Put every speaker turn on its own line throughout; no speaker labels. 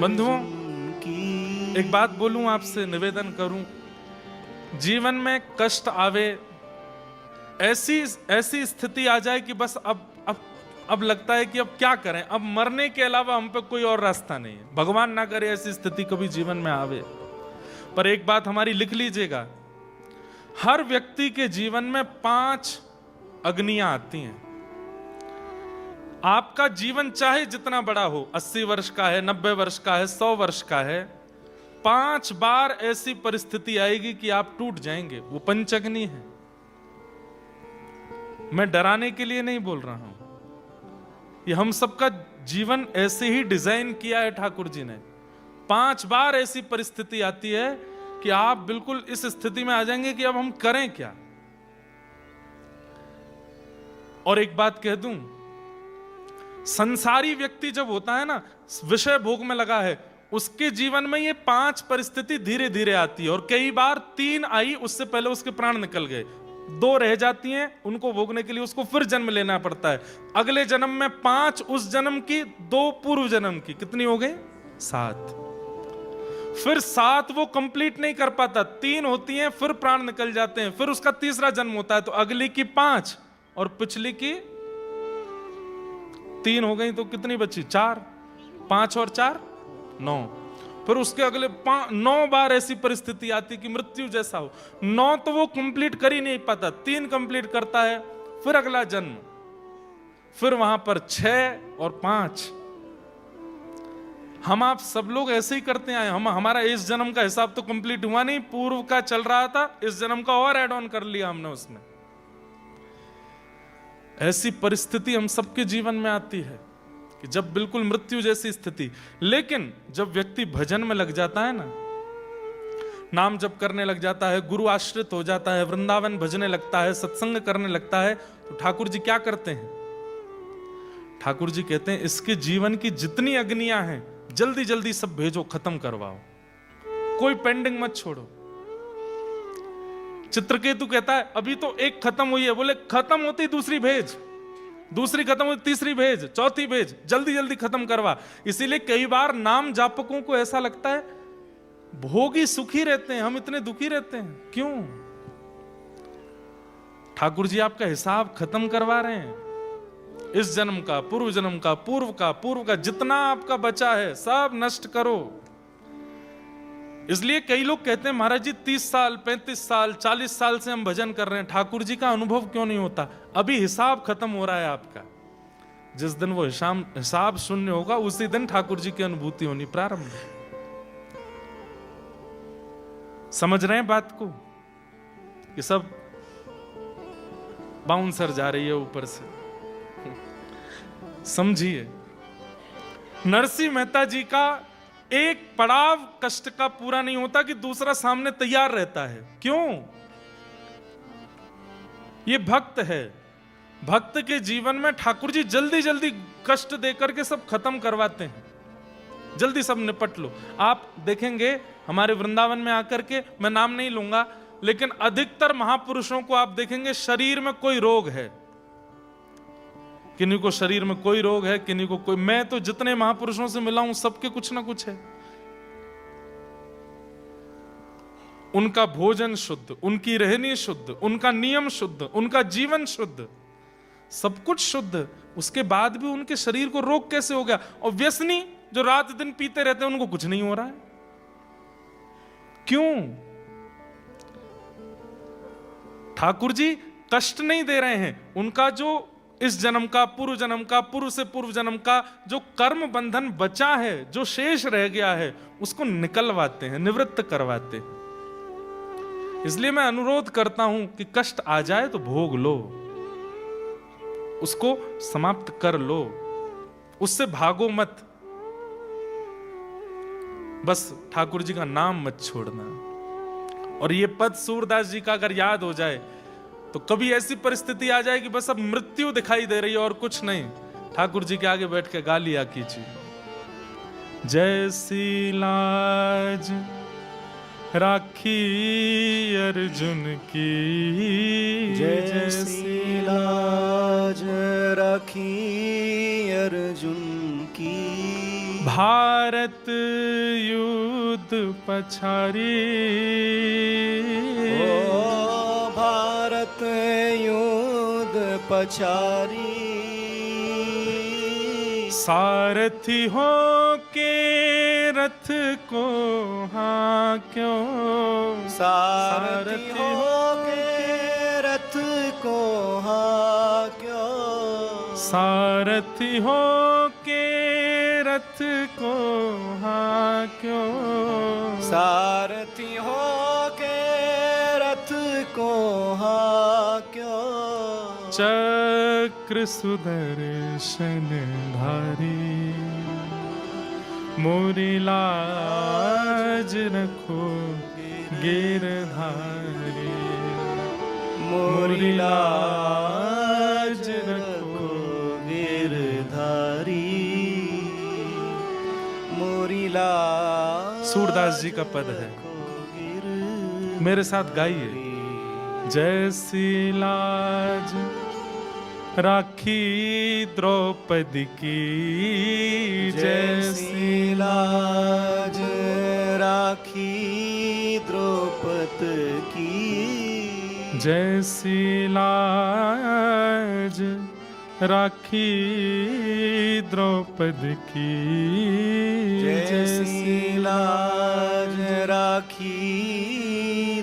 बंधुओं, एक बात बोलूं आपसे, निवेदन करूं, जीवन में कष्ट आवे, ऐसी स्थिति आ जाए कि बस अब लगता है कि अब क्या करें, अब मरने के अलावा हम पे कोई और रास्ता नहीं है। भगवान ना करे ऐसी स्थिति कभी जीवन में आवे। पर एक बात हमारी लिख लीजिएगा, हर व्यक्ति के जीवन में 5 अग्नियां आती हैं। आपका जीवन चाहे जितना बड़ा हो, 80 वर्ष का है, 90 वर्ष का है, 100 वर्ष का है, 5 बार ऐसी परिस्थिति आएगी कि आप टूट जाएंगे। वो पंचअग्नि है। मैं डराने के लिए नहीं बोल रहा हूं, ये हम सबका जीवन ऐसे ही डिजाइन किया है ठाकुर जी ने। 5 बार ऐसी परिस्थिति आती है कि आप बिल्कुल इस स्थिति में आ जाएंगे कि अब हम करें क्या। और एक बात कह दूं, संसारी व्यक्ति जब होता है ना, विषय भोग में लगा है, उसके जीवन में ये 5 परिस्थिति धीरे धीरे आती है। और कई बार 3 आई, उससे पहले उसके प्राण निकल गए, 2 रह जाती हैं, उनको भोगने के लिए उसको फिर जन्म लेना पड़ता है। अगले जन्म में 5 उस जन्म की, 2 पूर्व जन्म की, कितनी हो गई? 7। फिर 7 वो कंप्लीट नहीं कर पाता, 3 होती हैं, फिर प्राण निकल जाते हैं, फिर उसका तीसरा जन्म होता है, तो अगली की 5 और पिछली की 3 हो गई, तो कितनी बची? 4। 5 और 4 9। फिर उसके अगले 9 बार ऐसी परिस्थिति आती कि मृत्यु जैसा हो। 9 तो वो कंप्लीट कर ही नहीं पाता, 3 कंप्लीट करता है, फिर अगला जन्म, फिर वहां पर 6 और 5। हम आप सब लोग ऐसे ही करते आए। हमारा इस जन्म का हिसाब तो कंप्लीट हुआ नहीं, पूर्व का चल रहा था, इस जन्म का और ऐड ऑन कर लिया हमने उसमें। ऐसी परिस्थिति हम सबके जीवन में आती है कि जब बिल्कुल मृत्यु जैसी स्थिति। लेकिन जब व्यक्ति भजन में लग जाता है ना, नाम जप करने लग जाता है, गुरु आश्रित हो जाता है, वृंदावन भजने लगता है, सत्संग करने लगता है, तो ठाकुर जी क्या करते हैं? ठाकुर जी कहते हैं, इसके जीवन की जितनी अग्नियां हैं जल्दी जल्दी सब भेजो, खत्म करवाओ, कोई पेंडिंग मत छोड़ो। चित्रकेतु कहता है अभी तो एक खत्म हुई है, बोले खत्म होती दूसरी भेज, दूसरी खत्म हुई तीसरी भेज, चौथी भेज, जल्दी जल्दी खत्म करवा। इसीलिए कई बार नाम जापकों को ऐसा लगता है भोगी सुखी रहते हैं, हम इतने दुखी रहते हैं, क्यों? ठाकुर जी आपका हिसाब खत्म करवा रहे हैं। इस जन्म का, पूर्व जन्म का, पूर्व का जितना आपका बचा है सब नष्ट करो। इसलिए कई लोग कहते हैं महाराज जी 30 साल 35 साल 40 साल से हम भजन कर रहे हैं, ठाकुर जी का अनुभव क्यों नहीं होता? अभी हिसाब खत्म हो रहा है आपका। जिस दिन वो हिसाब शून्य होगा, उसी दिन ठाकुर जी की अनुभूति होनी प्रारंभ। समझ रहे हैं बात को? कि सब बाउंसर जा रही है ऊपर से, समझिए। नरसिंह मेहता जी का एक पड़ाव कष्ट का पूरा नहीं होता कि दूसरा सामने तैयार रहता है। क्यों? ये भक्त है। भक्त के जीवन में ठाकुर जी जल्दी जल्दी कष्ट देकर के सब खत्म करवाते हैं, जल्दी सब निपट लो। आप देखेंगे हमारे वृंदावन में आकर के, मैं नाम नहीं लूंगा, लेकिन अधिकतर महापुरुषों को आप देखेंगे शरीर में कोई रोग है, किन्हीं को शरीर में कोई रोग है, किन्हीं को कोई। मैं तो जितने महापुरुषों से मिला हूं सबके कुछ ना कुछ है। उनका भोजन शुद्ध, उनकी रहनी शुद्ध, उनका नियम शुद्ध, उनका जीवन शुद्ध, सब कुछ शुद्ध, उसके बाद भी उनके शरीर को रोग कैसे हो गया? और व्यसनी जो रात दिन पीते रहते हैं उनको कुछ नहीं हो रहा है, क्यों? ठाकुर जी कष्ट नहीं दे रहे हैं, उनका जो इस जन्म का, पूर्व जन्म का, पूर्व से पूर्व जन्म का जो कर्म बंधन बचा है, जो शेष रह गया है, उसको निकलवाते हैं, निवृत्त करवाते हैं। इसलिए मैं अनुरोध करता हूं कि कष्ट आ जाए तो भोग लो, उसको समाप्त कर लो, उससे भागो मत। बस ठाकुर जी का नाम मत छोड़ना। और ये पद सूरदास जी का अगर याद हो जाए तो कभी ऐसी परिस्थिति आ जाए कि बस अब मृत्यु दिखाई दे रही है और कुछ नहीं, ठाकुर जी के आगे बैठ के गा लिया कीजिए, जैसी लाज राखी अर्जुन की,
जैसी लाज राखी अर्जुन की,
भारत युद्ध पछारी,
ओ भारत युद्ध पछारी,
सारथी हो के रथ को हाँक्यो,
सारथी हो के रथ को हाँक्यो,
सारथी हो के रथ को हाँक्यो,
सारथी हो के रथ को हाँक्यो,
चक्र सुदर्शन धारी, मोरी लाज रखो गिरधारी, मोरी लाज रखो
गिरधारी, मोरी लाज।
सूरदास जी का पद है, मेरे साथ गाइए। जैसी लाज राखी द्रौपदी की,
जैसी लाज राखी द्रौपदी की,
जैसी लाज राखी द्रौपदी की,
जैसी लाज राखी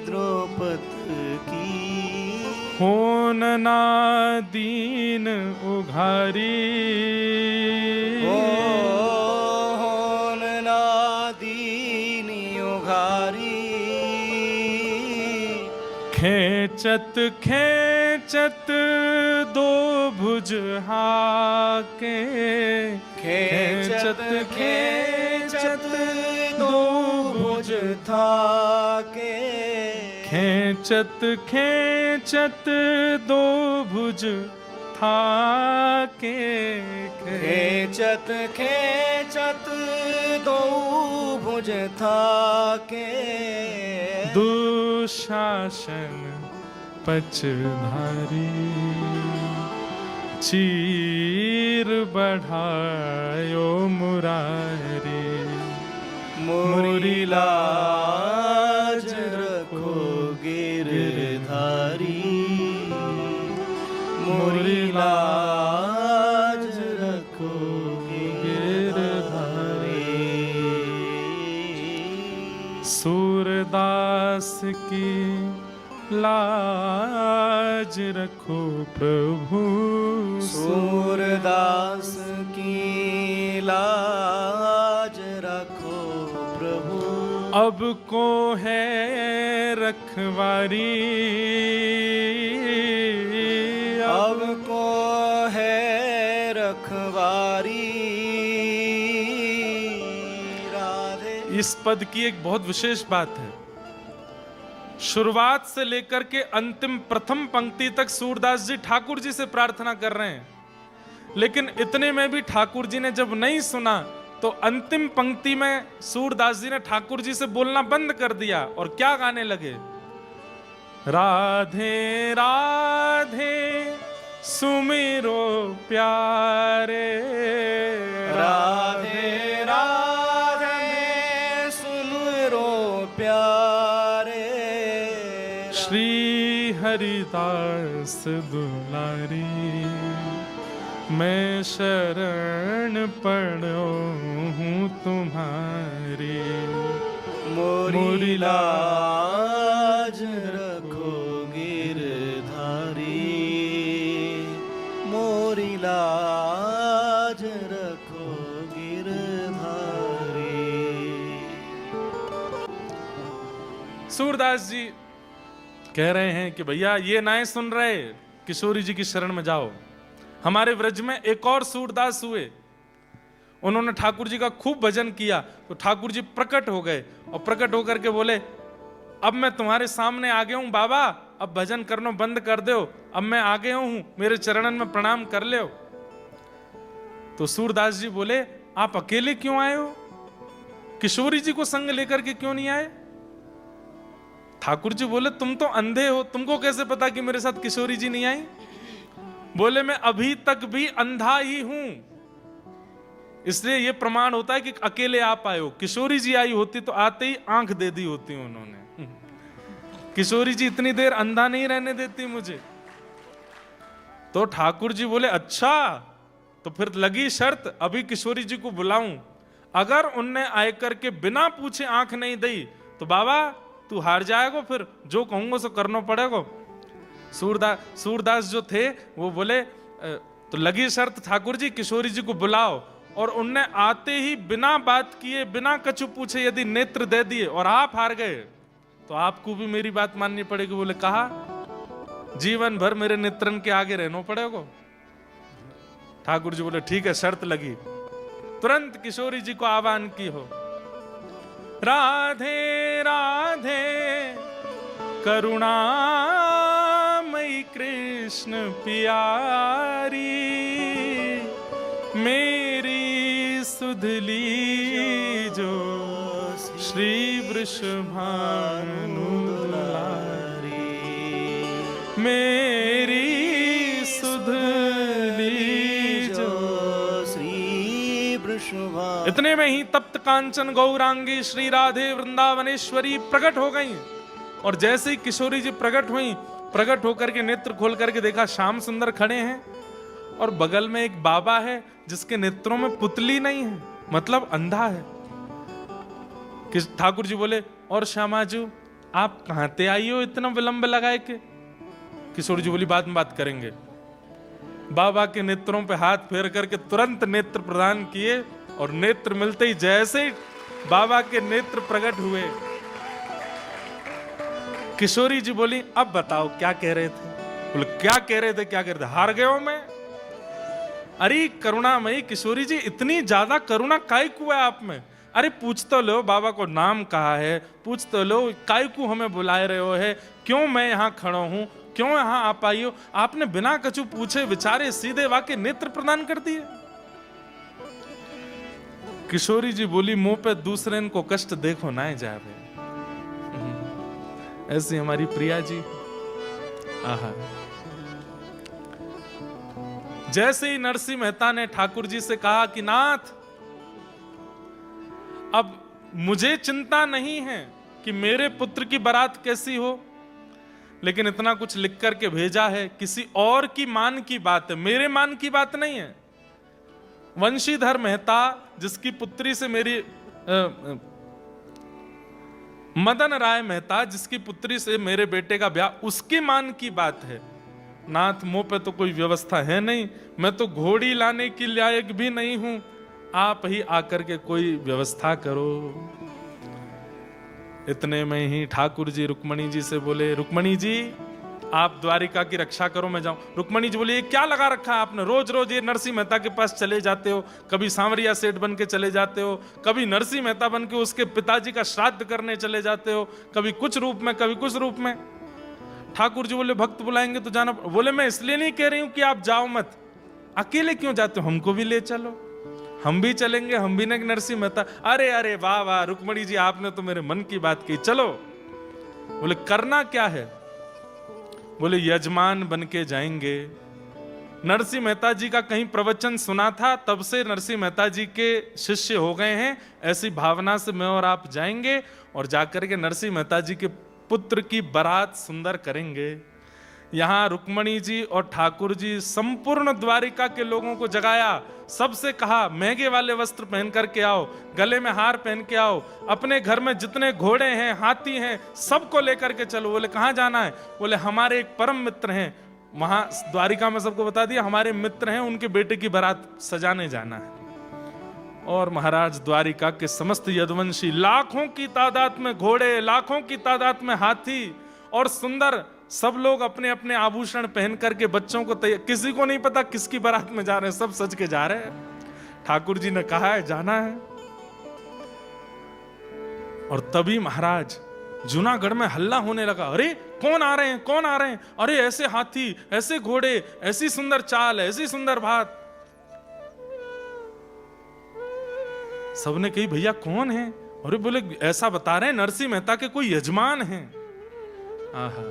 द्रौपदी की,
होन ना दीन उघारी,
होन ना दीन उघारी,
खेचत खेचत दो भुज हाके,
खेचत खेचत दो भुज थाके,
खेचत खेचत दो भुज थाके,
खेचत खेचत दो भुज थाके,
दुशासन पचधारी, चीर बढ़ायो मुरारी,
मोरी लाज रखो गिरधारी, मोरी लाज रखो गिरधारी।
सूरदास की लाज रखो प्रभु,
सूरदास की लाज रखो प्रभु,
अब को है रखवारी,
अब को है रखवारी। राधे।
इस पद की एक बहुत विशेष बात है, शुरुआत से लेकर के अंतिम प्रथम पंक्ति तक सूरदास जी ठाकुर जी से प्रार्थना कर रहे हैं, लेकिन इतने में भी ठाकुर जी ने जब नहीं सुना तो अंतिम पंक्ति में सूरदास जी ने ठाकुर जी से बोलना बंद कर दिया और क्या गाने लगे, राधे राधे सुमिरो प्यारे,
राधे राधे सुमिरो प्यारे,
श्री हरिदास दुलारी, मैं शरण पड़ो हूँ तुम्हारी,
मोरी लाज रखो गिरधारी, मोरी लाज रखो गिरधारी।
सूरदास जी कह रहे हैं कि भैया ये नाएं सुन रहे, किशोरी जी की शरण में जाओ। हमारे व्रज में एक और सूरदास हुए, उन्होंने ठाकुर जी का खूब भजन किया, तो ठाकुर जी प्रकट हो गए और प्रकट होकर के बोले, अब मैं तुम्हारे सामने आ गया हूं बाबा, अब भजन करना बंद कर दो, अब मैं आ गया हूं, मेरे चरणन में प्रणाम कर ले। तो सूरदास जी बोले, आप अकेले क्यों आए हो, किशोरी जी को संग लेकर के क्यों नहीं आए? ठाकुर जी बोले, तुम तो अंधे हो, तुमको कैसे पता कि मेरे साथ किशोरी जी नहीं आई? बोले, मैं अभी तक भी अंधा ही हूं, इसलिए ये प्रमाण होता है कि अकेले आप आए हो। किशोरी जी आई होती तो आते ही आंख दे दी होती उन्होंने। किशोरी जी इतनी देर अंधा नहीं रहने देती मुझे। तो ठाकुर जी बोले अच्छा, तो फिर लगी शर्त, अभी किशोरी जी को बुलाऊं, अगर उनने आए करके बिना पूछे आंख नहीं दी तो बाबा तू हार जाएगा, फिर जो कहूंगा सो करना पड़ेगा। सूरदास जो थे वो बोले तो लगी शर्त ठाकुर जी किशोरी जी को बुलाओ, और उनने आते ही बिना बात किए बिना कछु पूछे यदि नेत्र दे दिए और आप हार गए तो आपको भी मेरी बात माननी पड़ेगी। बोले कहा जीवन भर मेरे नेत्रन के आगे रहना पड़ेगा। ठाकुर जी बोले ठीक है, शर्त लगी। तुरंत किशोरी जी को आह्वान की हो, राधे राधे करुणामयी कृष्ण प्यारी, मेरी सुधली जो श्री वृषभानु दुलारी, मेरी सुधली जो
श्री वृषभानु।
इतने में ही तप्त कांचन गौरांगी श्री राधे वृंदावनेश्वरी प्रकट हो गई। और जैसे ही किशोरी जी प्रकट हुई, प्रकट होकर के नेत्र खोल करके देखा श्याम सुंदर खड़े हैं, और बगल में एक बाबा है जिसके नेत्रों में पुतली नहीं है, मतलब अंधा है। ठाकुर जी बोले और श्यामाजू आप कहां ते आई हो इतना विलंब लगाए के? किशोर जी बोली बाद में बात करेंगे। बाबा के नेत्रों पे हाथ फेर करके तुरंत नेत्र प्रदान किए, और नेत्र मिलते ही जैसे ही बाबा के नेत्र प्रकट हुए, किशोरी जी बोली अब बताओ क्या कह रहे थे? बोले क्या कह रहे थे, क्या कह रहे थे? हार गए हो मैं? अरे करुणामयी किशोरी जी, इतनी ज्यादा करुणा काय को है आप में? अरे पूछ तो लो बाबा को नाम कहा है, पूछ तो लो काय को हमें बुलाए रहे हो है, क्यों मैं यहाँ खड़ा हूं, क्यों यहाँ आप आई हो? आपने बिना कछु पूछे विचारे सीधे वाके नेत्र प्रदान कर दिए। किशोरी जी बोली मुंह पे दूसरे को कष्ट देखो ना जावे। ऐसी हमारी प्रिया जी। आहा। जैसे ही नरसिंह मेहता ने ठाकुर जी से कहा कि नाथ अब मुझे चिंता नहीं है कि मेरे पुत्र की बारात कैसी हो, लेकिन इतना कुछ लिख करके भेजा है, किसी और की मान की बात है, मेरे मान की बात नहीं है। वंशीधर मेहता जिसकी पुत्री से मेरी मदन राय मेहता जिसकी पुत्री से मेरे बेटे का ब्याह, उसके मान की बात है। नाथ मुंह पे तो कोई व्यवस्था है नहीं, मैं तो घोड़ी लाने के लायक भी नहीं हूं, आप ही आकर के कोई व्यवस्था करो। इतने में ही ठाकुर जी रुक्मणी जी से बोले रुक्मणी जी आप द्वारिका की रक्षा करो, मैं जाऊं। रुक्मणी जी बोले ये क्या लगा रखा है आपने, रोज रोज ये नरसिंह मेहता के पास चले जाते हो, कभी सांवरिया सेठ बन के चले जाते हो, कभी नरसिंह मेहता बन के उसके पिताजी का श्राद्ध करने चले जाते हो, कभी कुछ रूप में कभी कुछ रूप में। ठाकुर जी बोले भक्त बुलाएंगे तो जाना। बोले मैं इसलिए नहीं कह रही हूं कि आप जाओ मत, अकेले क्यों जाते हो, हमको भी ले चलो, हम भी चलेंगे, हम भी नरसिंह मेहता। अरे अरे वाह वाह रुक्मणी जी आपने तो मेरे मन की बात की, चलो। बोले करना क्या है? बोले यजमान बन के जाएंगे। नरसिंह मेहता जी का कहीं प्रवचन सुना था, तब से नरसिंह मेहता जी के शिष्य हो गए हैं, ऐसी भावना से मैं और आप जाएंगे और जाकर के नरसिंह मेहता जी के पुत्र की बारात सुंदर करेंगे। यहां रुक्मणी जी और ठाकुर जी संपूर्ण द्वारिका के लोगों को जगाया, सबसे कहा महंगे वाले वस्त्र पहन करके आओ, गले में हार पहन के आओ, अपने घर में जितने घोड़े हैं हाथी हैं सबको लेकर के चलो। बोले कहां जाना है? बोले हमारे एक परम मित्र हैं, वहां द्वारिका में सबको बता दिया हमारे मित्र हैं, उनके बेटे की बारात सजाने जाना है। और महाराज द्वारिका के समस्त यदुवंशी, लाखों की तादाद में घोड़े, लाखों की तादाद में हाथी और सुंदर, सब लोग अपने अपने आभूषण पहन करके बच्चों को किसी को नहीं पता किसकी बारात में जा रहे हैं, सब सज के जा रहे हैं। ठाकुर जी ने कहा है जाना है। और तभी महाराज जूनागढ़ में हल्ला होने लगा, अरे कौन आ रहे हैं, कौन आ रहे हैं, अरे ऐसे हाथी, ऐसे घोड़े, ऐसी सुंदर चाल, ऐसी सुंदर बात। सबने कही भैया कौन है? अरे बोले ऐसा बता रहे हैं नरसिंह मेहता के कोई यजमान हैं। आहा।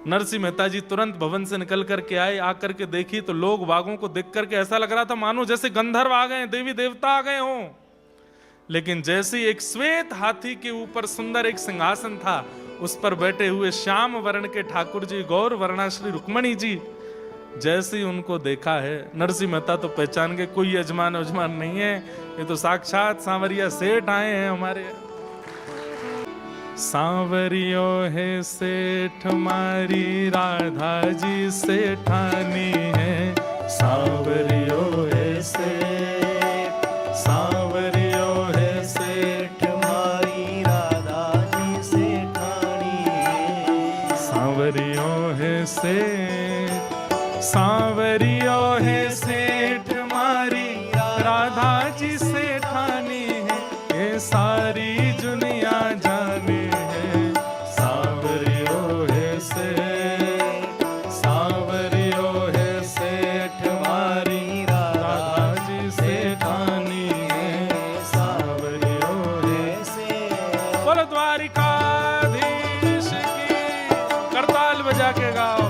नरसिंह मेहता जी तुरंत भवन से निकल करके आए, आकर के देखी तो लोग बागों को देख करके ऐसा लग रहा था मानो जैसे गंधर्व आ गए, देवी देवता आ गए हों। लेकिन जैसे एक श्वेत हाथी के ऊपर सुंदर एक सिंहासन था, उस पर बैठे हुए श्याम वर्ण के ठाकुर जी, गौर वर्णा श्री रुक्मणी जी, जैसे ही उनको देखा है नरसिंह मेहता तो पहचान गए, कोई यजमान उजमान नहीं है, ये तो साक्षात सांवरिया सेठ आए हैं हमारे। सांवरियो है सेठ मारी राधा जी सेठानी है, सांवरियो है सेठ, सांवरियो है सेठ मारी राधा जी सेठानी है, सांवरियो है सेठ, सांवरियो है सेठ मारी राधा जी सेठानी है, ये सारी दुनिया जाने है, सांवरियो है सेठ, सांवरियो है सेठ मारी राधा जी सेठानी है, सांवरियो है सेठ। बोलो द्वारिकाधीश की, करताल बजा के गाओ।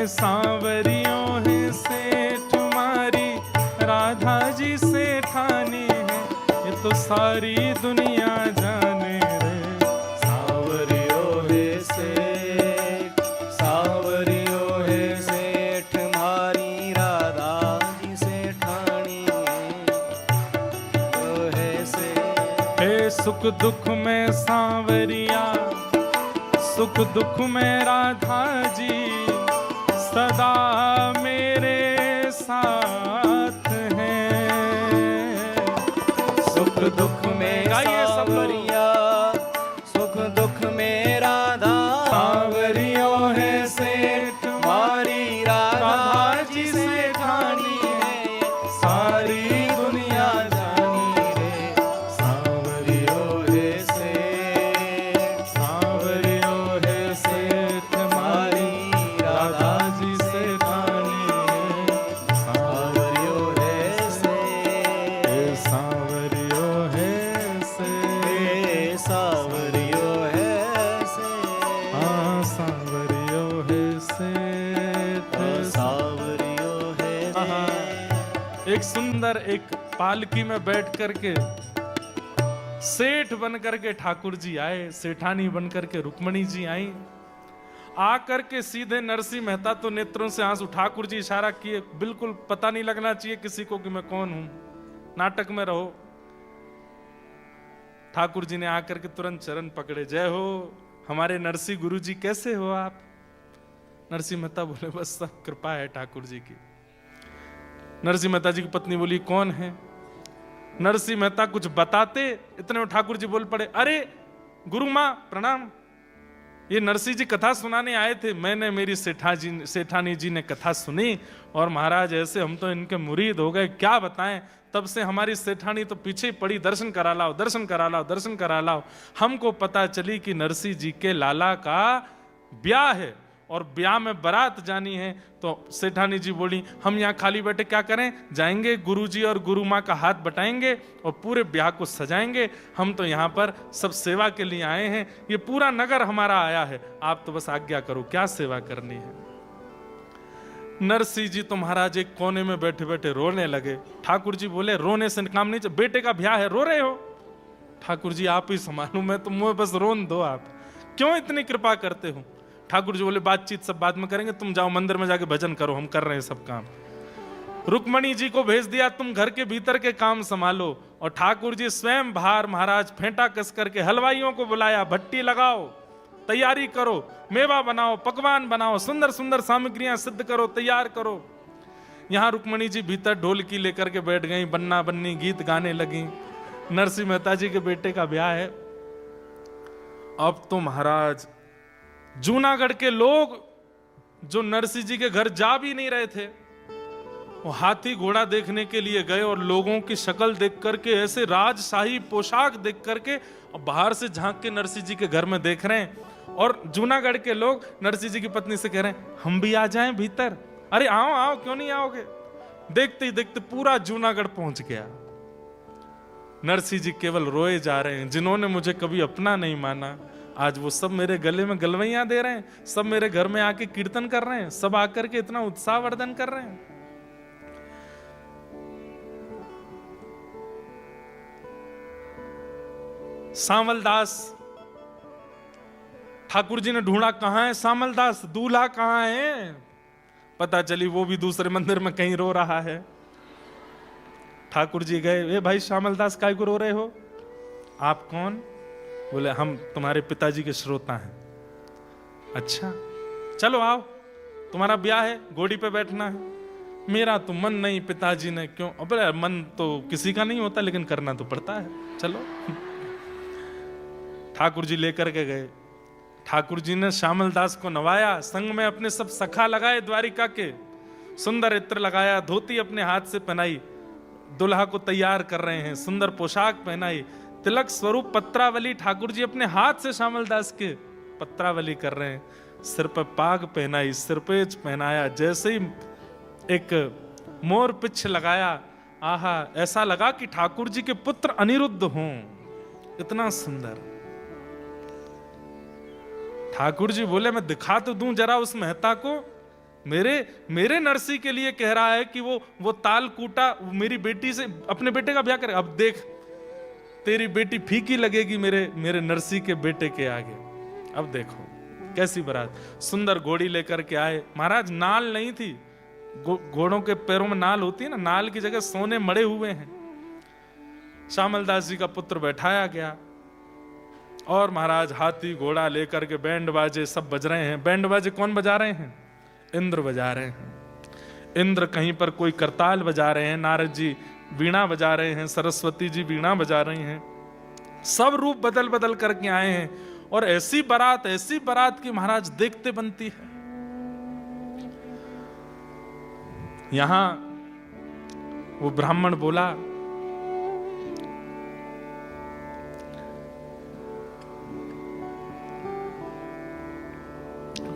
सांवरियों है सेठ मारी राधा जी सेठानी है, ये तो सारी दुनिया जाने रे, सांवरियों है सेठ, सांवरियों है सेठ मारी राधा जी सेठानी है सेठ। हे सुख दुख में सांवरिया, सुख दुख में राधा जी, सदा मेरे साथ हैं, सुख दुख में सांवरिया, सुख दुख में राधा, सांवरियो है सेठ मारी राधा जी सेठानी है, सारी दुनिया जानी रे, सांवरियो है सेठ, सांवरियो है सेठ मारी राधा जी सेठानी है, सांवरियो है सेठ, सांवरियो है सेठ, सांवरियो है सेठ, हाँ सांवरियो है सेठ, सांवरियो है सेठ। एक सुंदर एक पालकी में बैठ करके सेठ बन करके ठाकुर जी आए, सेठानी बन करके रुक्मणी जी आई। आकर के सीधे नरसिंह मेहता तो नेत्रों से आंसू, ठाकुर जी इशारा किए, बिल्कुल पता नहीं लगना चाहिए किसी को कि मैं कौन हूं, नाटक में रहो। ठाकुर जी ने आकर के तुरंत चरण पकड़े, जय हो हमारे नरसिंह गुरु जी, कैसे हो आप? नरसिंह मेहता बोले बस सब कृपा है ठाकुर जी की। नरसिंह मेहता जी की पत्नी बोली कौन है? नरसिंह मेहता कुछ बताते, इतने में ठाकुर जी बोल पड़े, अरे गुरु माँ प्रणाम, ये नरसिंह जी कथा सुनाने आए थे, मैंने मेरी सेठानी जी ने कथा सुनी और महाराज ऐसे हम तो इनके मुरीद हो गए, क्या बताएं, तब से हमारी सेठानी तो पीछे पड़ी, दर्शन करा लाओ, दर्शन करा लाओ, दर्शन करा लाओ। हमको पता चली कि नरसिंह जी के लाला का ब्याह है और ब्याह में बारात जानी है। तो सेठानी जी बोली हम यहाँ खाली बैठे क्या करें, जाएंगे गुरुजी और गुरु माँ का हाथ बटाएंगे और पूरे ब्याह को सजाएंगे। हम तो यहाँ पर सब सेवा के लिए आए हैं, ये पूरा नगर हमारा आया है, आप तो बस आज्ञा करो क्या सेवा करनी है। नरसिंह जी तो महाराज एक कोने में बैठे बैठे रोने लगे। ठाकुर जी बोले रोने से काम नहीं, बेटे का ब्याह है, रो रहे हो? ठाकुर जी आप ही संभालो, मैं तो मुझे बस रोन दो, आप क्यों इतनी कृपा करते हो? ठाकुर जी बोले बातचीत सब बाद में करेंगे, तुम जाओ मंदिर में जाके भजन करो, हम कर रहे हैं सब काम। रुक्मणी जी को भेज दिया, तुम घर के भीतर के काम संभालो। और ठाकुर जी स्वयं बाहर महाराज फेंटा कस करके हलवाइयों को बुलाया, भट्टी लगाओ, तैयारी करो, मेवा बनाओ, पकवान बनाओ, सुंदर सुंदर सामग्रियां सिद्ध करो, तैयार करो। यहां रुक्मणी जी भीतर ढोलकी लेकर के बैठ गई, बन्ना बन्नी गीत गाने लगी। नरसिंह मेहता जी के बेटे का ब्याह है। अब तो महाराज जूनागढ़ के लोग जो नरसिंह जी के घर जा भी नहीं रहे थे, वो हाथी घोड़ा देखने के लिए गए और लोगों की शक्ल देख करके, ऐसे राजशाही पोशाक देख करके बाहर से झांक के नरसिंह जी के घर में देख रहे हैं। और जूनागढ़ के लोग नरसिंह जी की पत्नी से कह रहे हैं हम भी आ जाएं भीतर। अरे आओ आओ, क्यों नहीं आओगे? देखते ही देखते पूरा जूनागढ़ पहुंच गया। नरसिंह जी केवल रोए जा रहे हैं, जिन्होंने मुझे कभी अपना नहीं माना, आज वो सब मेरे गले में गलवैयां दे रहे हैं, सब मेरे घर में आके कीर्तन कर रहे हैं, सब आकर के इतना उत्साह वर्धन कर रहे हैं। सामलदास, ठाकुर जी ने ढूंढा कहां है सामलदास, दूल्हा कहां है? पता चली वो भी दूसरे मंदिर में कहीं रो रहा है। ठाकुर जी गए, ए भाई श्यामलदास काय को रो रहे हो? आप कौन? बोले हम तुम्हारे पिताजी के श्रोता हैं। अच्छा चलो आओ, तुम्हारा ब्याह है, घोड़ी पे बैठना है। मेरा तो मन नहीं, पिताजी ने क्यों? अबे मन तो किसी का नहीं होता, लेकिन करना तो पड़ता है, चलो। ठाकुर जी लेकर के गए। ठाकुर जी ने श्यामलदास को नवाया, संग में अपने सब सखा लगाए द्वारिका के, सुंदर इत्र लगाया, धोती अपने हाथ से पहनाई, दुल्हा को तैयार कर रहे हैं, सुंदर पोशाक पहनाई, तिलक स्वरूप पत्रावली ठाकुर जी अपने हाथ से श्यामलदास के पत्रावली कर रहे हैं, सिर पर पाग पहनाई, सिरपेज पहनाया, जैसे ही एक मोर पिछ लगाया, आहा ऐसा लगा कि ठाकुर जी के पुत्र अनिरुद्ध हों, इतना सुंदर। ठाकुर जी बोले मैं दिखा तो दूं जरा उस मेहता को, मेरे नरसिंह के लिए कह रहा है कि वो ताल कूटा मेरी बेटी से, अपने बेटे का ब्याह करे। अब देख तेरी बेटी फीकी लगेगी मेरे नरसिंह के बेटे के आगे। अब देखो कैसी बारात, सुंदर घोड़ी लेकर के आए। महाराज नाल नहीं थी, घोड़ों के पैरों में नाल होती है ना, नाल की जगह सोने मड़े हुए हैं। श्यामलदास जी का पुत्र बैठाया गया और महाराज हाथी घोड़ा लेकर के बैंड बाजे सब बज रहे हैं। बैंड बाजे कौन बजा रहे हैं? इंद्र बजा रहे हैं। इंद्र कहीं पर कोई करताल बजा रहे हैं, नारद जी वीणा बजा रहे हैं, सरस्वती जी वीणा बजा रही हैं। सब रूप बदल बदल करके आए हैं और ऐसी बारात की महाराज देखते बनती है। यहां वो ब्राह्मण बोला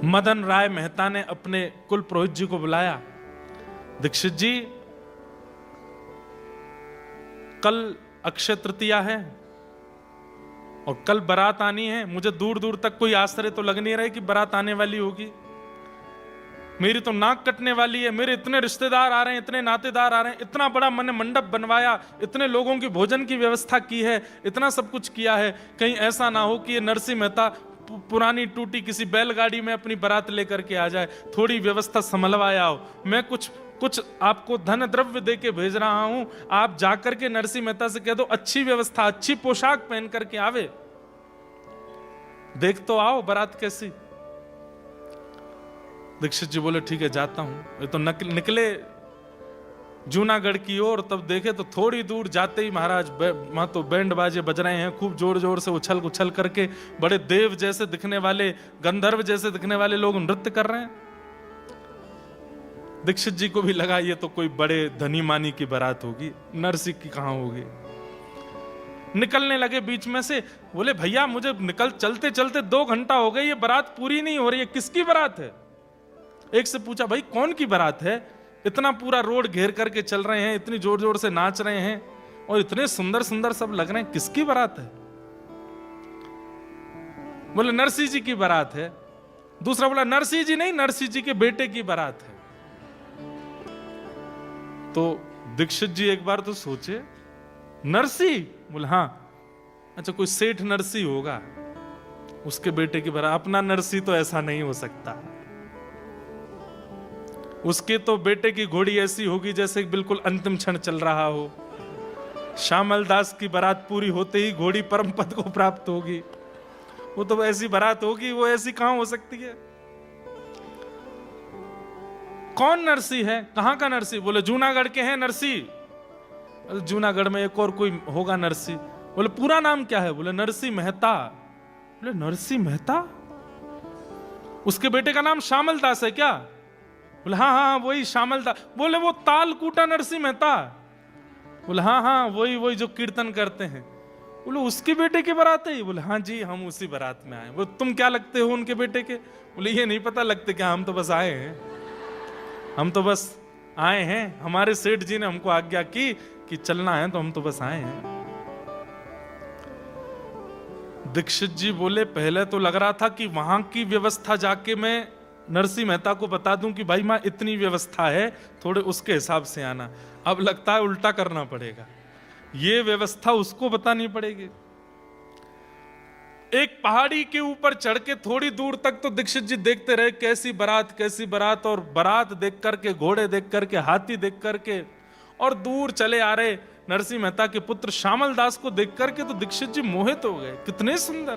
मदन राय मेहता ने अपने कुल पुरोहित जी को बुलाया, दीक्षित जी कल अक्षय तृतीया है और कल बारात आनी है, मुझे दूर दूर तक कोई आश्चर्य तो लग नहीं रहा है कि बारात आने वाली होगी। मेरी तो नाक कटने वाली है, मेरे इतने रिश्तेदार आ रहे हैं, इतने नातेदार आ रहे हैं, इतना बड़ा मैंने मंडप बनवाया, इतने लोगों की भोजन की व्यवस्था की है, इतना सब कुछ किया है, कहीं ऐसा ना हो कि ये नरसिंह मेहता पुरानी टूटी किसी बैलगाड़ी में अपनी बारात लेकर के आ जाए। थोड़ी व्यवस्था संभलवाया हो, मैं कुछ आपको धन द्रव्य दे के भेज रहा हूं, आप जाकर के नरसिंह मेहता से कह दो अच्छी व्यवस्था, अच्छी पोशाक पहन करके आवे, देख तो आओ बारात कैसी। दीक्षित जी बोले ठीक है जाता हूं। ये तो निकले जूनागढ़ की ओर, तब देखे तो थोड़ी दूर जाते ही महाराज वहां तो बैंड बाजे बज रहे हैं, खूब जोर जोर से उछल उछल करके बड़े देव जैसे दिखने वाले, गंधर्व जैसे दिखने वाले लोग नृत्य कर रहे हैं। दीक्षित जी को भी लगा ये तो कोई बड़े धनी मानी की बारात होगी, नरसी की कहां होगी। निकलने लगे बीच में से, बोले भैया मुझे चलते चलते 2 घंटा हो गए, ये बारात पूरी नहीं हो रही है, किसकी बारात है? एक से पूछा भाई कौन की बारात है? इतना पूरा रोड घेर करके चल रहे हैं, इतनी जोर जोर से नाच रहे हैं और इतने सुंदर सुंदर सब लग रहे हैं, किसकी बारात है? बोले नरसी जी की बारात है। दूसरा बोला नरसी जी नहीं, नरसी जी के बेटे की बारात है। तो दीक्षित जी एक बार तो सोचे, नरसी? बोले हाँ। अच्छा कोई सेठ नरसी होगा, उसके बेटे की बारात। अपना नरसी तो ऐसा नहीं हो सकता, उसके तो बेटे की घोड़ी ऐसी होगी जैसे बिल्कुल अंतिम क्षण चल रहा हो। श्यामल दास की बारात पूरी होते ही घोड़ी परम पद को प्राप्त होगी, वो तो ऐसी बारात होगी, वो ऐसी कहां हो सकती है? कौन नरसी है? कहां का नरसी? बोले जूनागढ़ के हैं नरसी। जूनागढ़ में एक और कोई होगा नरसी। बोले पूरा नाम क्या है? बोले नरसी मेहता। बोले नरसी मेहता? उसके बेटे का नाम श्यामल दास है क्या? बोले हाँ हाँ वही श्यामल दास। बोले वो तालकूटा नरसी मेहता? बोले हाँ हाँ वही वही जो कीर्तन करते हैं। बोले उसके बेटे की बारात है? बोले हाँ जी हम उसी बारात में आए। बोले तुम क्या लगते हो उनके बेटे के? बोले ये नहीं पता लगते क्या, हम तो बस आए हैं, हम तो बस आए हैं, हमारे सेठ जी ने हमको आज्ञा की कि चलना है तो हम तो बस आए हैं। दीक्षित जी बोले पहले तो लग रहा था कि वहां की व्यवस्था जाके मैं नरसी मेहता को बता दूं कि भाई मां इतनी व्यवस्था है, थोड़े उसके हिसाब से आना। अब लगता है उल्टा करना पड़ेगा, ये व्यवस्था उसको बतानी पड़ेगी। एक पहाड़ी के ऊपर चढ़ के थोड़ी दूर तक तो दीक्षित जी देखते रहे कैसी बारात, और बारात देख करके, घोड़े देख करके, हाथी देख करके, और दूर चले आ रहे नरसी मेहता के पुत्र श्यामल दास को देख करके तो दीक्षित जी मोहित हो गए। कितने सुंदर,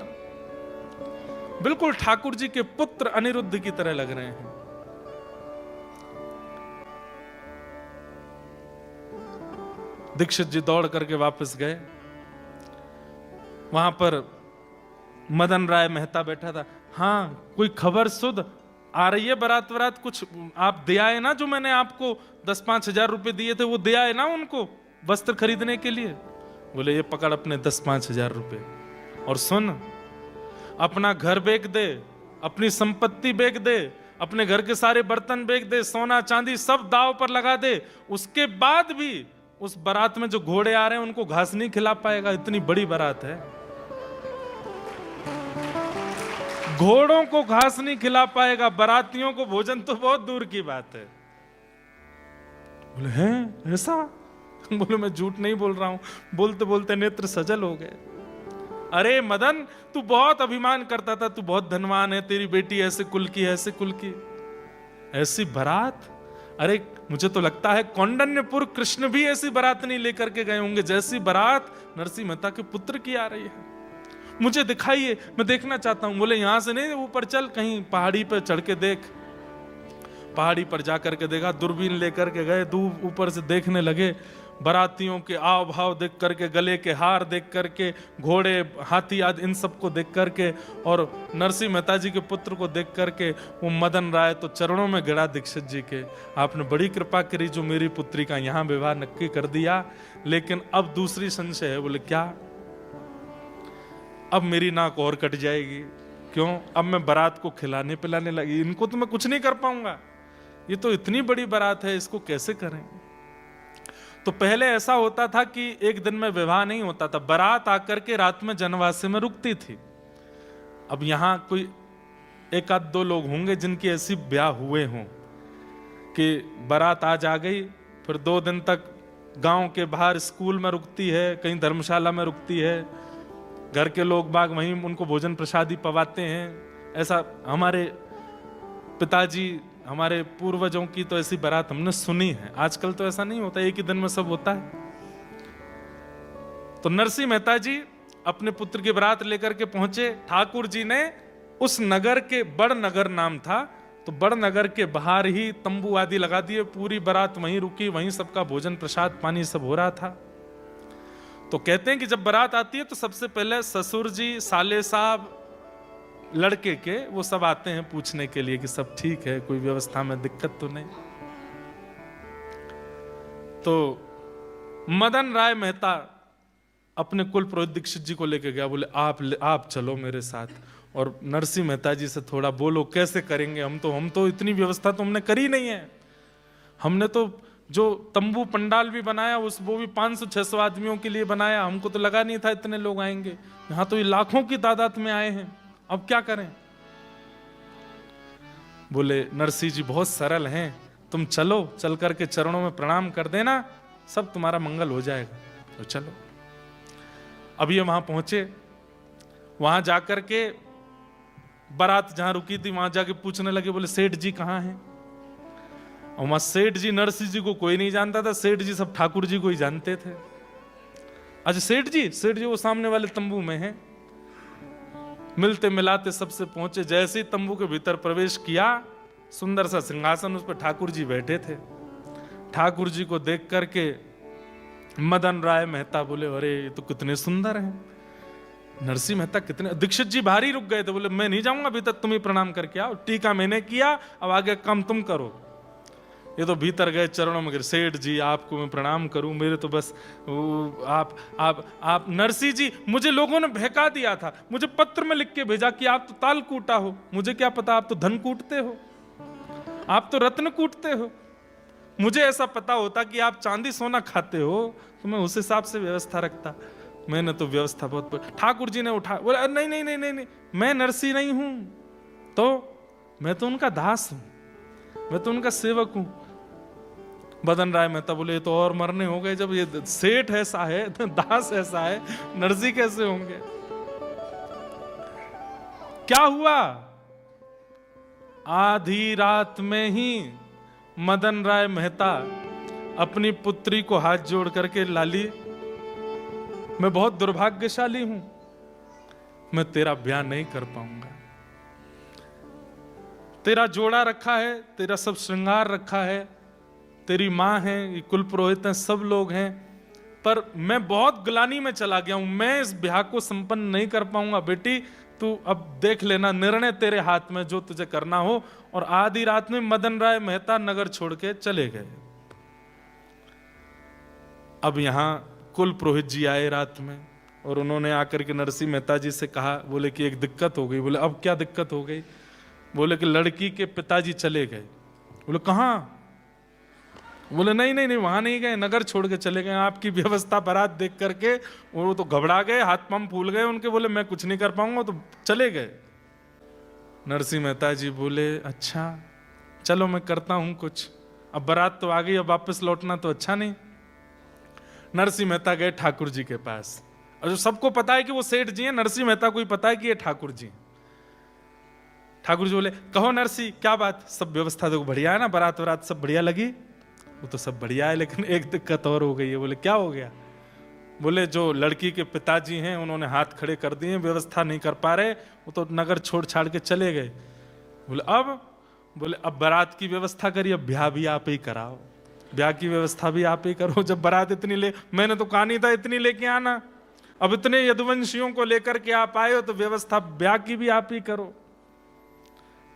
बिल्कुल ठाकुर जी के पुत्र अनिरुद्ध की तरह लग रहे हैं। दीक्षित जी दौड़ करके वापस गए। वहां पर मदन राय मेहता बैठा था। हाँ कोई खबर सुध आ रही है? बारात वरात कुछ आप दे आए ना, जो मैंने आपको 10-5 हजार रुपए दिए थे वो दे आए ना उनको वस्त्र खरीदने के लिए? बोले ये पकड़ अपने 10-5 हजार रुपए, और सुन अपना घर बेच दे, अपनी संपत्ति बेच दे, अपने घर के सारे बर्तन बेच दे, सोना चांदी सब दाव पर लगा दे, उसके बाद भी उस बारात में जो घोड़े आ रहे हैं उनको घास नहीं खिला पाएगा। इतनी बड़ी बारात है, घोड़ों को घास नहीं खिला पाएगा, बारातियों को भोजन तो बहुत दूर की बात है। बोले हैं ऐसा? बोले मैं झूठ नहीं बोल रहा हूं। बोलते बोलते नेत्र सजल हो गए। अरे मदन तू बहुत अभिमान करता था, तू बहुत धनवान है, तेरी बेटी ऐसे कुल की, ऐसे कुल की, ऐसी बारात? अरे मुझे तो लगता है कौंडन्यपुर कृष्ण भी ऐसी बारात नहीं लेकर के गए होंगे जैसी बारात नरसी मेहता के पुत्र की आ रही है। मुझे दिखाइए, मैं देखना चाहता हूं। बोले यहां से नहीं, ऊपर चल, कहीं पहाड़ी पर चढ़ के देख। पहाड़ी पर जाकर के देखा, दूरबीन लेकर के गए, दूर ऊपर से देखने लगे। बारातियों के आव भाव देख करके, गले के हार देख करके, घोड़े हाथी आदि इन सबको देख करके, और नरसी मेहता जी के पुत्र को देख करके वो मदन राय तो चरणों में गिरा दीक्षित जी के। आपने बड़ी कृपा करी जो मेरी पुत्री का यहाँ विवाह नक्की कर दिया, लेकिन अब दूसरी संशय है। बोले क्या? अब मेरी नाक और कट जाएगी। क्यों? अब मैं बारात को खिलाने पिलाने लगी, इनको तो मैं कुछ नहीं कर पाऊंगा, ये तो इतनी बड़ी बारात है, इसको कैसे करें? तो पहले ऐसा होता था कि एक दिन में विवाह नहीं होता था, बारात आकर के रात में जनवासे में रुकती थी। अब यहां कोई 1-2 लोग होंगे जिनकी ऐसी ब्याह हुए हों कि बारात आज आ गई, फिर 2 दिन तक गांव के बाहर स्कूल में रुकती है, कहीं धर्मशाला में रुकती है, घर के लोग बाग वहीं उनको भोजन प्रसादी पवाते हैं। ऐसा हमारे पिताजी, हमारे पूर्वजों की तो ऐसी बारात हमने सुनी है। आजकल तो ऐसा नहीं होता, एक ही दिन में सब होता है। तो नरसी मेहता जी अपने पुत्र की बारात लेकर के पहुंचे। ठाकुर जी ने उस नगर के, बड़ नगर नाम था, तो तो बड़नगर के बाहर ही तंबू आदि लगा दिए, पूरी बारात वहीं रुकी, वहीं सबका भोजन प्रसाद पानी सब हो रहा था। तो कहते हैं कि जब बारात आती है तो सबसे पहले ससुर जी, साले साहब, लड़के के, वो सब आते हैं पूछने के लिए कि सब ठीक है, कोई व्यवस्था में दिक्कत तो नहीं। तो मदन राय मेहता अपने कुल पुरोहित दीक्षित जी को लेके गया, बोले आप चलो मेरे साथ, और नरसिंह मेहता जी से थोड़ा बोलो कैसे करेंगे, हम तो इतनी व्यवस्था तो हमने करी नहीं है। हमने तो जो तंबू पंडाल भी बनाया वो भी 500-600 आदमियों के लिए बनाया, हमको तो लगा नहीं था इतने लोग आएंगे, यहाँ तो ये लाखों की तादाद में आए हैं, अब क्या करें। बोले नरसिंह जी बहुत सरल हैं, तुम चलो, चल करके चरणों में प्रणाम कर देना, सब तुम्हारा मंगल हो जाएगा। तो चलो। अब ये वहां पहुंचे, वहां जाकर के बारात जहां रुकी थी वहां जाके पूछने लगे, बोले सेठ जी कहाँ हैं। और वहां सेठ जी, नरसिंह जी को कोई नहीं जानता था, सेठ जी सब ठाकुर जी को ही जानते थे। अच्छा सेठ जी वो सामने वाले तंबू में हैं। मिलते मिलाते सबसे पहुंचे, जैसे ही तंबू के भीतर प्रवेश किया, सुंदर सा सिंहासन, उस पर ठाकुर जी बैठे थे। ठाकुर जी को देख करके मदन राय मेहता बोले अरे ये तो कितने सुंदर हैं। नरसिंह मेहता कितने, दीक्षित जी बाहर ही रुक गए थे, बोले मैं नहीं जाऊंगा, अभी तक तुम ही प्रणाम करके आओ, टीका मैंने किया, अब आगे काम तुम करो। ये तो भीतर गए, चरणों में गिर, सेठ जी आपको मैं प्रणाम करूं, मेरे तो बस आप नरसिंह जी, मुझे लोगों ने बहका दिया था, मुझे पत्र में लिख के भेजा कि आप तो ताल कूटा हो, मुझे क्या पता आप तो धन कूटते हो, आप तो रत्न कूटते हो, मुझे ऐसा पता होता कि आप चांदी सोना खाते हो तो मैं उस हिसाब से व्यवस्था रखता। मैंने तो व्यवस्था बहुत, ठाकुर जी ने उठा, बोला नहीं नहीं नहीं नहीं नहीं, मैं नरसिंह नहीं हूं, तो मैं तो उनका दास हूं, मैं तो उनका सेवक हूं। मदन राय मेहता बोले ये तो और मरने हो गए, जब ये सेठ ऐसा है, दास ऐसा है, नरसिंह कैसे होंगे। क्या हुआ, आधी रात में ही मदन राय मेहता अपनी पुत्री को हाथ जोड़ करके, लाली मैं बहुत दुर्भाग्यशाली हूं, मैं तेरा ब्याह नहीं कर पाऊंगा, तेरा जोड़ा रखा है, तेरा सब श्रृंगार रखा है, तेरी माँ है, ये कुल पुरोहित हैं, सब लोग हैं, पर मैं बहुत ग्लानि में चला गया हूं, मैं इस ब्याह को संपन्न नहीं कर पाऊंगा। बेटी तू अब देख लेना, निर्णय तेरे हाथ में, जो तुझे करना हो। और आधी रात में मदन राय मेहता नगर छोड़ के चले गए। अब यहां कुल पुरोहित जी आए रात में, और उन्होंने आकर के नरसिंह मेहता जी से कहा, बोले कि एक दिक्कत हो गई। बोले अब क्या दिक्कत हो गई। बोले कि लड़की के पिताजी चले गए। बोले कहां। बोले नहीं नहीं नहीं, वहां नहीं गए, नगर छोड़ के चले गए, आपकी व्यवस्था बारात देख करके वो तो घबरा गए, हाथ पांव फूल गए उनके, बोले मैं कुछ नहीं कर पाऊंगा, तो चले गए। नरसिंह मेहता जी बोले अच्छा चलो मैं करता हूं कुछ, अब बारात तो आ गई, अब वापस लौटना तो अच्छा नहीं। नरसिंह मेहता गए ठाकुर जी के पास, और सबको पता है कि वो सेठ जी हैं, नरसिंह मेहता को ही पता है कि ये ठाकुर जी। ठाकुर जी बोले कहो नरसिंह क्या बात, सब व्यवस्था तो बढ़िया है ना, बारात वरात सब बढ़िया लगी। वो तो सब बढ़िया है, लेकिन एक दिक्कत और हो गई है। बोले क्या हो गया। बोले जो लड़की के पिताजी हैं उन्होंने हाथ खड़े कर दिए, व्यवस्था नहीं कर पा रहे, वो तो नगर छोड़ छाड़ के चले गए। बोले अब। बोले अब बारात की व्यवस्था करिए, अब ब्याह भी आप ही कराओ, ब्याह की व्यवस्था भी आप ही करो। जब बारात इतनी मैंने तो कहा नहीं था इतनी लेके आना, अब इतने यदुवंशियों को लेकर के आप आए हो तो व्यवस्था ब्याह की भी आप ही करो।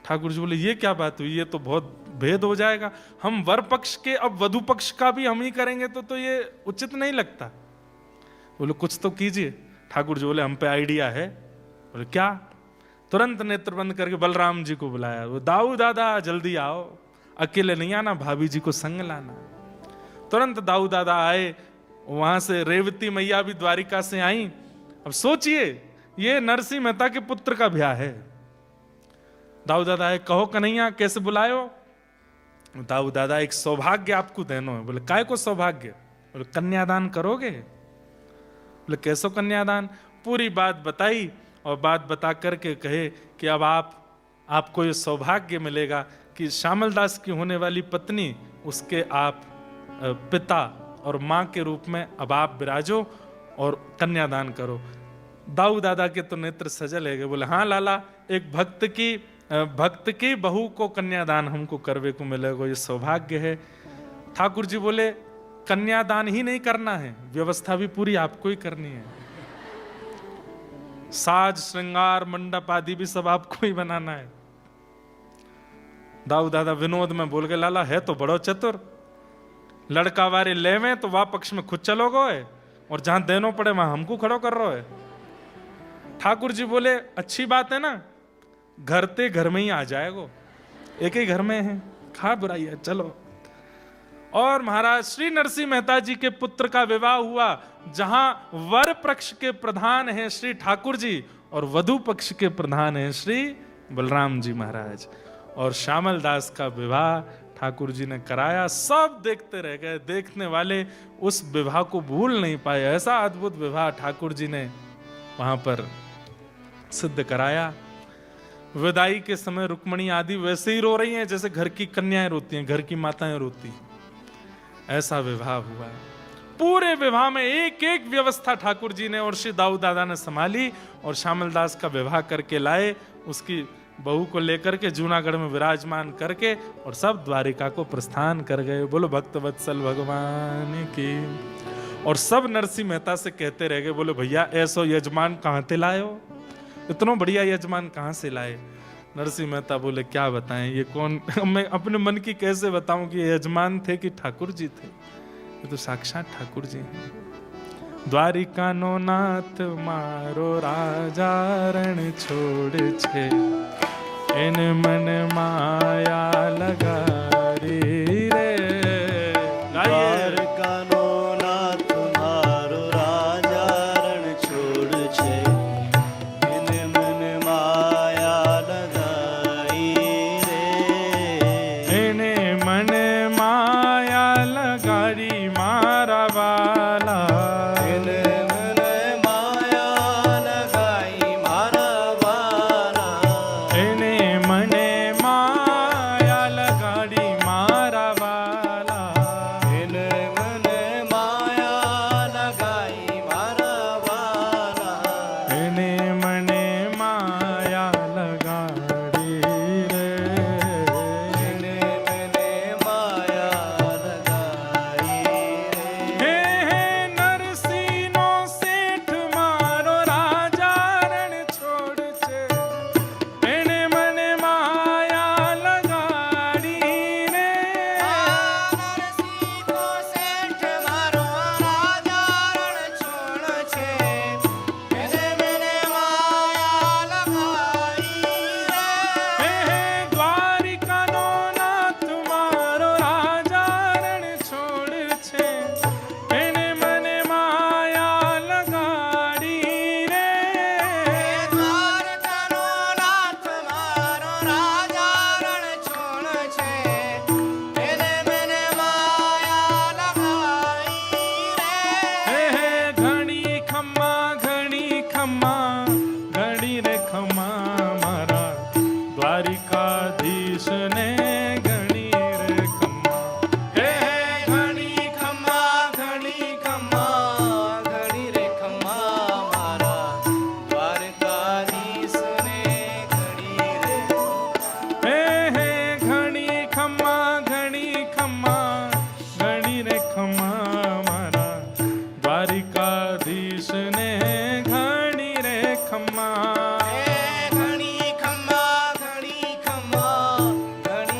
ठाकुर जी बोले ये क्या बात हुई, ये तो बहुत भेद हो जाएगा, हम वर पक्ष के अब वधु पक्ष का भी हम ही करेंगे तो ये उचित नहीं लगता। बोले कुछ तो कीजिए। ठाकुर जी बोले हम पे आइडिया है। बोले क्या। तुरंत नेत्र बंद करके बलराम जी को बुलाया, वो दाऊ दादा जल्दी आओ, अकेले नहीं आना, भाभी जी को संग लाना। तुरंत दाऊ दादा आए, वहां से रेवती मैया भी द्वारिका से आई। अब सोचिए ये नरसिंह मेहता के पुत्र का ब्याह है। दाऊ दादा आए, कहो कन्हैया कैसे बुलायो। दाऊ दादा एक सौभाग्य आपको देनो है। बोले काय को सौभाग्य। बोले कन्यादान करोगे। बोले कैसो कन्यादान। पूरी बात बताई, और बात बता करके कहे कि अब आपको ये सौभाग्य मिलेगा कि श्यामल दास की होने वाली पत्नी, उसके आप पिता और माँ के रूप में अब आप विराजो और कन्यादान करो। दाऊ दादा के तो नेत्र सजल है। बोले हाँ लाला, एक भक्त की भक्त की बहू को कन्यादान हमको करवे को मिलेगा, ये सौभाग्य है। ठाकुर जी बोले कन्यादान ही नहीं करना है, व्यवस्था भी पूरी आपको ही करनी है। साज श्रृंगार मंडप आदि भी सब आपको ही बनाना है। दाऊ दादा विनोद में बोल के लाला है तो बड़ो चतुर, लड़का वारे लेवे तो वह पक्ष में खुद चलो गए और जहां देनो पड़े वहां हमको खड़ो कर रहे है। ठाकुर जी बोले अच्छी बात है ना, घर ते घर में ही आ जाएगो, एक ही घर में है, खा बुराई है, चलो। और महाराज श्री नरसिंह मेहता जी के पुत्र का विवाह हुआ, जहां वर पक्ष के प्रधान हैं श्री ठाकुर जी और वधु पक्ष के प्रधान हैं श्री बलराम जी महाराज। और श्यामल दास का विवाह ठाकुर जी ने कराया, सब देखते रह गए, देखने वाले उस विवाह को भूल नहीं पाए। ऐसा अद्भुत विवाह ठाकुर जी ने वहां पर सिद्ध कराया। विदाई के समय रुक्मणी आदि वैसे ही रो रही हैं जैसे घर की कन्याएं रोती हैं, घर की माताएं रोती हैं। ऐसा विवाह हुआ। पूरे विवाह में एक एक व्यवस्था ठाकुर जी ने और श्री दाऊ दादा ने संभाली और श्यामल दास का विवाह करके लाए, उसकी बहू को लेकर के जूनागढ़ में विराजमान करके और सब द्वारिका को प्रस्थान कर गए। बोलो भक्त वत्सल भगवान की। और सब नरसिंह मेहता से कहते रह गए, बोलो भैया ऐसो यजमान कहाँ से लाए हो, इतना बढ़िया यजमान कहाँ से लाए। नरसिंह मेहता बोले क्या बताएं, ये कौन, मैं अपने मन की कैसे बताऊं कि ये यजमान थे कि ठाकुर जी थे, ये तो साक्षात ठाकुर जी हैं। द्वारिका नो नाथ मारो राजा रण छोड़ छे, इन मन माया लगा रे।
द्वारका नो नाथ मारो राजा रण छोड़ छे, इन मन माया लगाई रे।
इन मन माया लगारी मारा वाला,
इन मन माया लगाई मारा वाला।
इन मन माया लगारी मारा वाला।
इन मन माया लगाई मारा वाला।
इन मन माया लगारी रे।
इन मन माया लगाई रे।
हे नरसिंहो सेठ मारो राजा रण छोड़ छे, इन मन माया लगाड़ी रे।
नरसिंहो सेठ मारो राजा रण छोड़ छे, इन मन माया लगाई रे।
हे द्वारिका नो नाथ मारो राजा रण छोड़ छे, इन मन माया लगाड़ी रे।
द्वारका नो नाथ मारो राजा रण छोड़ छे, इन मन माया लगाई रे।
हे घड़ी खम्मा घड़ी रे खम्मा मारा, द्वारिकाधीश ने घड़ी रे खम्मा। हे
घड़ी खम्मा घड़ी रे खम्मा मारा, द्वारकाधीश ने घड़ी रे।
हे घड़ी खम्मा घड़ी रे खम्मा मारा, द्वारिकाधीश ने घड़ी रे खम्मा।
घड़ी खम्मा घड़ी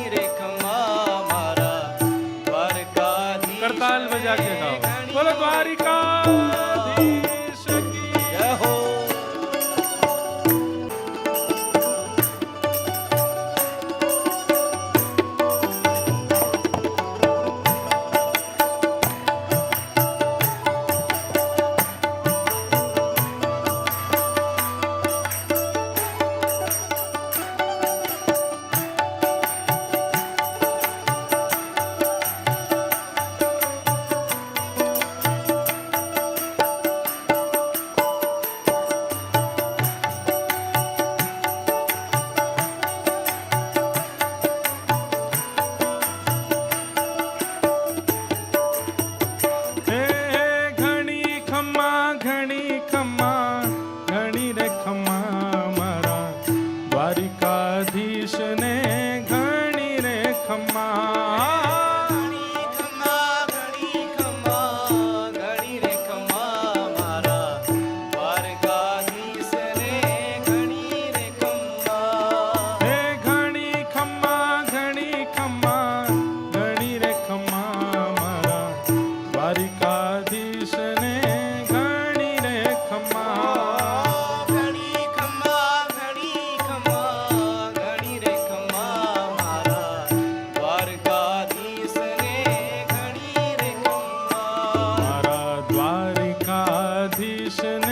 भीषण